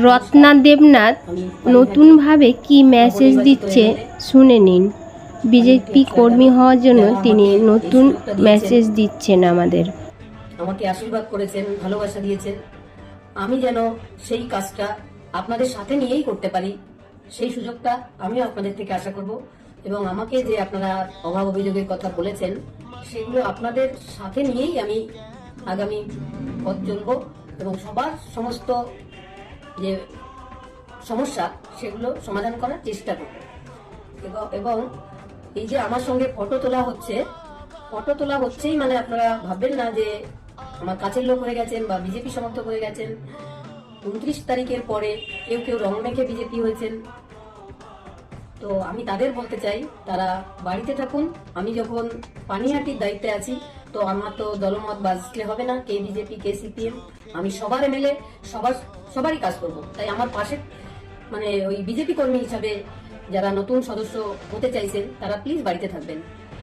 রত্না দেবনাথ নতুনভাবে কি মেসেজ দিচ্ছে শুনে নিন। বিজেপি কর্মী হওয়ার জন্য তিনি নতুন মেসেজ দিচ্ছেন আমাদের। আমাকে আশীর্বাদ করেছেন, ভালোবাসা দিয়েছেন। আমি যেন সেই কাজটা আপনাদের সাথে নিয়েই করতে পারি, সেই সুযোগটা আমিও আপনাদের থেকে আশা করব। এবং আমাকে যে আপনারা অভাব অভিযোগের কথা বলেছেন, সেগুলো আপনাদের সাথে নিয়েই আমি আগামী পথ চলব এবং সবার সমস্ত যে সমস্যা সেগুলো সমাধান করার চেষ্টা করব। এবং এই যে আমার সঙ্গে ফটো তোলা হচ্ছেই মানে আপনারা ভাববেন না যে আমার কাছের লোক হয়ে গেছেন বা বিজেপি সমর্থক হয়ে গেছেন। 29 তারিখের পরে কেউ কেউ রং মেখে বিজেপি হয়েছেন। তো আমি তাদের বলতে চাই, তারা বাড়িতে থাকুন। আমি যখন পানিহাটির দায়িত্বে আছি, তো আমার তো দলমত বাজলে হবে না, কে বিজেপি কে সিপিএম। আমি সবার এমএলএ, সবারই কাজ করব। তাই আমার পাশে মানে ওই বিজেপি কর্মী হিসাবে যারা নতুন সদস্য হতে চাইছেন, তারা প্লিজ বাড়িতে থাকবেন।